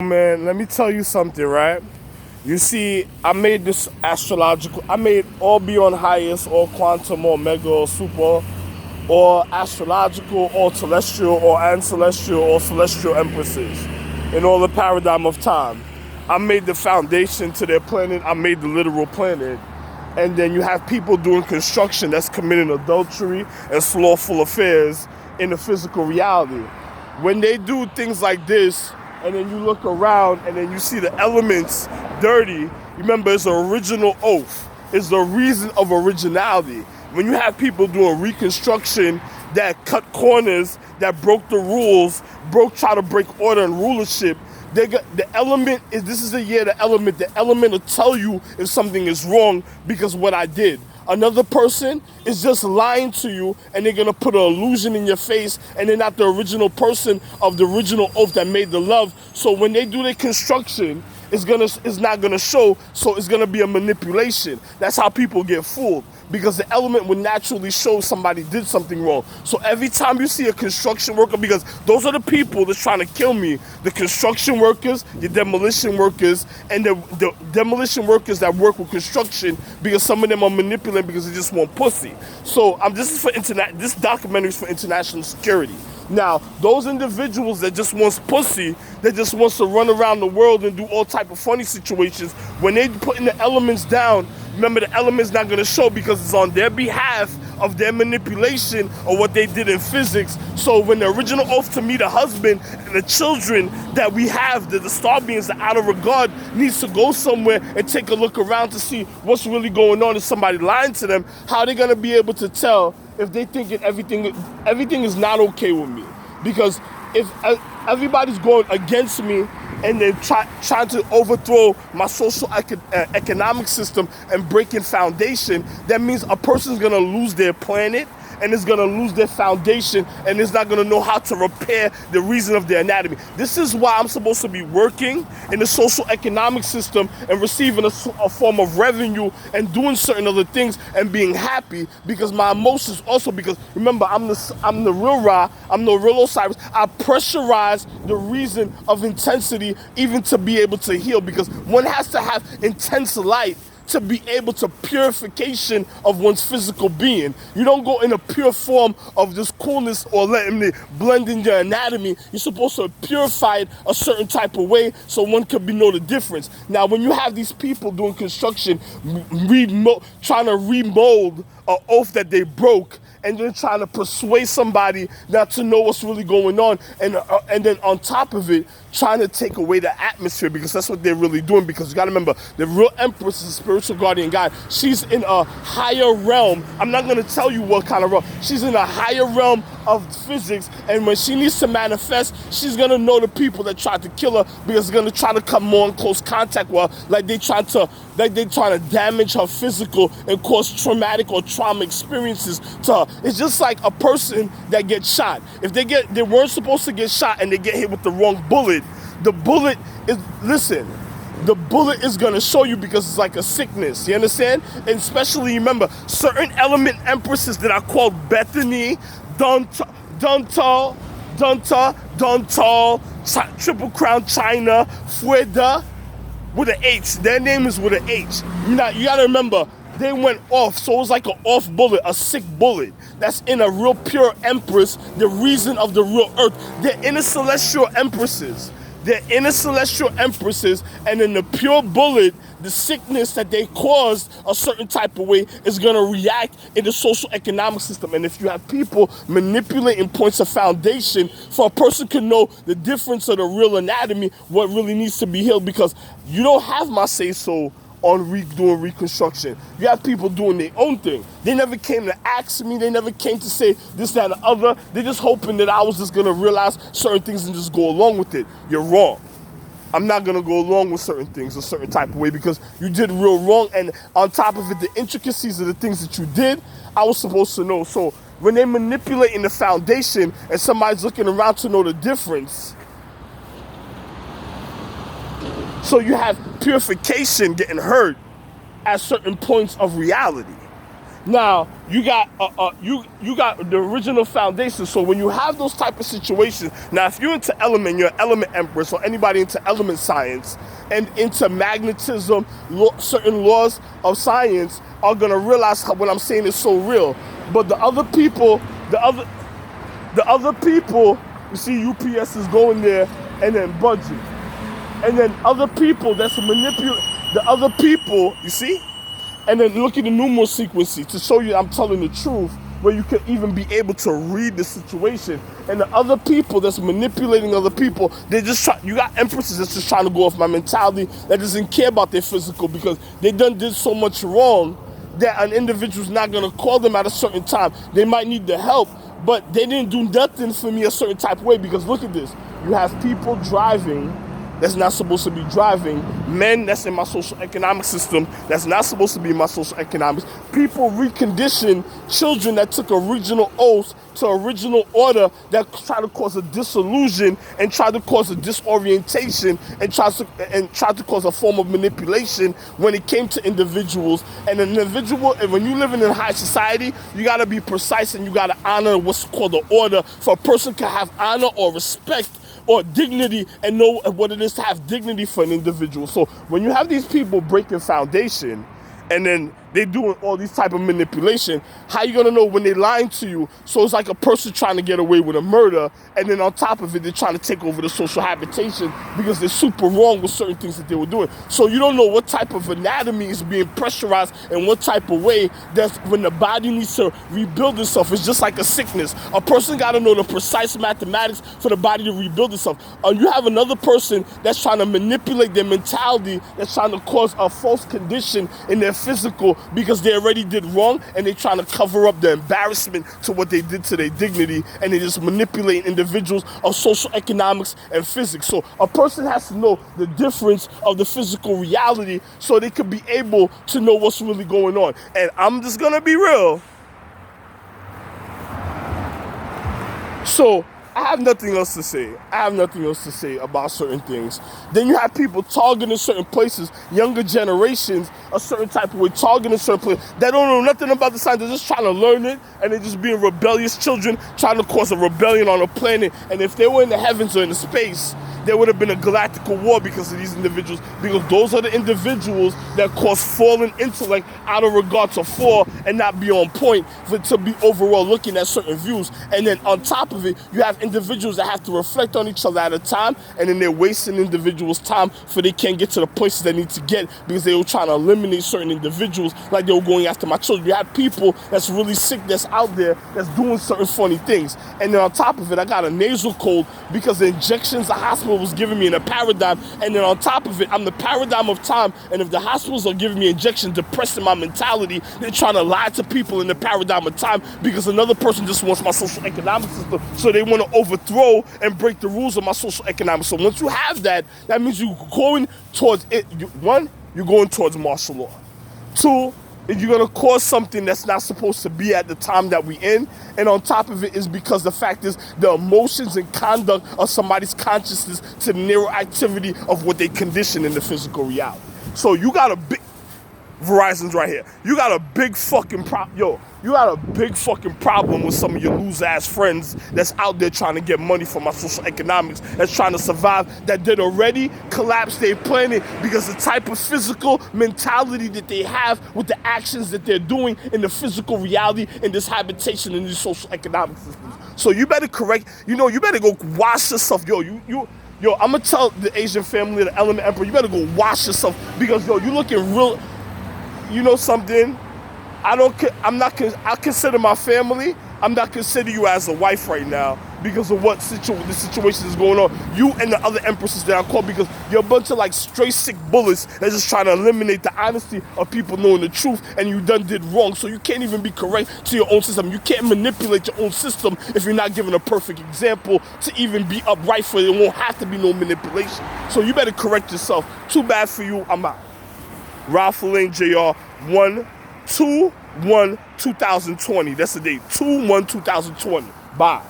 Man, let me tell you something, right? You see, I made this astrological, I made all beyond highest, or quantum, or mega, or super, or astrological, or celestial, or ancestral, or celestial empresses in all the paradigm of time. I made the foundation to their planet, I made the literal planet. And then you have people doing construction that's committing adultery and slothful affairs in the physical reality. When they do things like this, and then you look around and then you see the elements dirty, remember it's an original oath. It's the reason of originality. When you have people doing reconstruction that cut corners, that broke the rules, try to break order and rulership, they got the element is this is the year the element will tell you if something is wrong because what I did. Another person is just lying to you and they're gonna put an illusion in your face and they're not the original person of the original oath that made the love. So when they do their construction, it's not gonna show, so it's gonna be a manipulation. That's how people get fooled. Because the element would naturally show somebody did something wrong. So every time you see a construction worker, because those are the people that's trying to kill me, the construction workers, the demolition workers, and the demolition workers that work with construction, because some of them are manipulating because they just want pussy. So this documentary is for international security. Now, those individuals that just wants pussy, that just wants to run around the world and do all type of funny situations, when they putting the elements down, remember the element's not going to show because it's on their behalf of their manipulation of what they did in physics. So when the original oath to me, the husband and the children that we have, the star beings, the outer regard, needs to go somewhere and take a look around to see what's really going on. Is somebody lying to them? How are they going to be able to tell if they think everything is not okay with me? Because if everybody's going against me and then trying to overthrow my social economic system and breaking foundation, that means a person's gonna lose their planet and is gonna lose their foundation and is not gonna know how to repair the reason of their anatomy. This is why I'm supposed to be working in the social economic system and receiving a form of revenue and doing certain other things and being happy, because my emotions also, because remember, I'm the real Ra, I'm the real Osiris. I pressurize the reason of intensity even to be able to heal, because one has to have intense light to be able to purification of one's physical being. You don't go in a pure form of this coolness or letting it blend in your anatomy. You're supposed to purify it a certain type of way so one could know the difference. Now, when you have these people doing construction, trying to remold an oath that they broke, and then trying to persuade somebody not to know what's really going on, and then on top of it, trying to take away the atmosphere, because that's what they're really doing. Because you got to remember, the real empress is a spiritual guardian God. She's in a higher realm. I'm not going to tell you what kind of realm. She's in a higher realm of physics, and when she needs to manifest, she's going to know the people that tried to kill her, because they're going to try to come more in close contact with her, like they trying to damage her physical and cause traumatic or trauma experiences to her. It's just like a person that gets shot. If they weren't supposed to get shot and they get hit with the wrong bullet, the bullet is gonna show you, because it's like a sickness, you understand? And especially, remember, certain element empresses that are called Bethany, Duntal, Triple Crown China, Fueda, with an H. Their name is with an H. You gotta remember, they went off, so it was like an off bullet, a sick bullet. That's in a real pure empress, the reason of the real earth. They're inner celestial empresses. They're inner celestial empresses, and in the pure bullet, the sickness that they caused a certain type of way is going to react in the social economic system. And if you have people manipulating points of foundation, for a person to know the difference of the real anatomy, what really needs to be healed, because you don't have my say-so on doing reconstruction. You have people doing their own thing. They never came to ask me. They never came to say this, that, and the other. They're just hoping that I was just going to realize certain things and just go along with it. You're wrong. I'm not going to go along with certain things a certain type of way, because you did real wrong. And on top of it, the intricacies of the things that you did, I was supposed to know. So when they're manipulating the foundation and somebody's looking around to know the difference, so you have purification getting hurt at certain points of reality. Now you got you got the original foundation. So when you have those type of situations, now if you're into element, you're an element empress, or anybody into element science and into magnetism, certain laws of science are gonna realize how what I'm saying is so real. But the other people, you see UPS is going there and then budget, and then other people that's manipulate the other people, you see. And then look at the numeral sequence to show you I'm telling the truth, where you can even be able to read the situation. And the other people that's manipulating other people, they just try. You got empresses that's just trying to go off my mentality that doesn't care about their physical, because they did so much wrong that an individual's not gonna call them at a certain time. They might need the help, but they didn't do nothing for me a certain type of way. Because look at this, you have people driving that's not supposed to be driving, men that's in my social economic system that's not supposed to be in my social economics, people recondition children that took original oaths to original order that try to cause a disillusion and try to cause a disorientation and try to cause a form of manipulation when it came to individuals. And an individual, and when you living in high society, you gotta be precise and you gotta honor what's called the order, so a person can have honor or respect or dignity and know what it is to have dignity for an individual. So when you have these people breaking foundation and then they doing all these type of manipulation, how you gonna know when they lying to you? So it's like a person trying to get away with a murder, and then on top of it, they're trying to take over the social habitation because they're super wrong with certain things that they were doing. So you don't know what type of anatomy is being pressurized and what type of way that's when the body needs to rebuild itself. It's just like a sickness. A person gotta know the precise mathematics for the body to rebuild itself. You have another person that's trying to manipulate their mentality, that's trying to cause a false condition in their physical, because they already did wrong and they're trying to cover up the embarrassment to what they did to their dignity, and they just manipulate individuals of social economics and physics. So a person has to know the difference of the physical reality so they could be able to know what's really going on. And I'm just gonna be real. So I have nothing else to say. I have nothing else to say about certain things. Then you have people targeting certain places, younger generations, a certain type of way, targeting certain places. They don't know nothing about the science. They're just trying to learn it, and they're just being rebellious children, trying to cause a rebellion on a planet. And if they were in the heavens or in the space, there would have been a galactical war because of these individuals, because those are the individuals that cause fallen intellect out of regard to fall and not be on point to be overall looking at certain views. And then on top of it, you have individuals that have to reflect on each other at a time, and then they're wasting individuals' time for they can't get to the places they need to get because they were trying to eliminate certain individuals like they were going after my children. You have people that's really sick that's out there that's doing certain funny things. And then on top of it, I got a nasal cold because the injections the hospital was giving me in a paradigm, and then on top of it, I'm the paradigm of time, and if the hospitals are giving me injections depressing my mentality, they're trying to lie to people in the paradigm of time because another person just wants my social economic system, so they want to overthrow and break the rules of my social economic. So once you have that, that means you're going towards it. One, you're going towards martial law. Two, if you're gonna cause something that's not supposed to be at the time that we in, and on top of it is because the fact is the emotions and conduct of somebody's consciousness to the neuroactivity of what they condition in the physical reality. So you got a big Verizon's right here. You got a big fucking you got a big fucking problem with some of your loser-ass friends that's out there trying to get money from my social economics, that's trying to survive, that did already collapse their planet because the type of physical mentality that they have with the actions that they're doing in the physical reality in this habitation in these social economic systems. So you better you better go wash yourself. Yo, I'm gonna tell the Asian family, the Element Emperor, you better go wash yourself because, you looking real. You know something? I consider my family. I'm not considering you as a wife right now because of what the situation is going on. You and the other empresses that I call, because you're a bunch of like straight sick bullets that's just trying to eliminate the honesty of people knowing the truth, and you did wrong. So you can't even be correct to your own system. You can't manipulate your own system if you're not given a perfect example to even be upright for it. It won't have to be no manipulation. So you better correct yourself. Too bad for you. I'm out. Ralph Lane Jr. 1/2/1/2020. That's the date. 2/1/2020. Bye.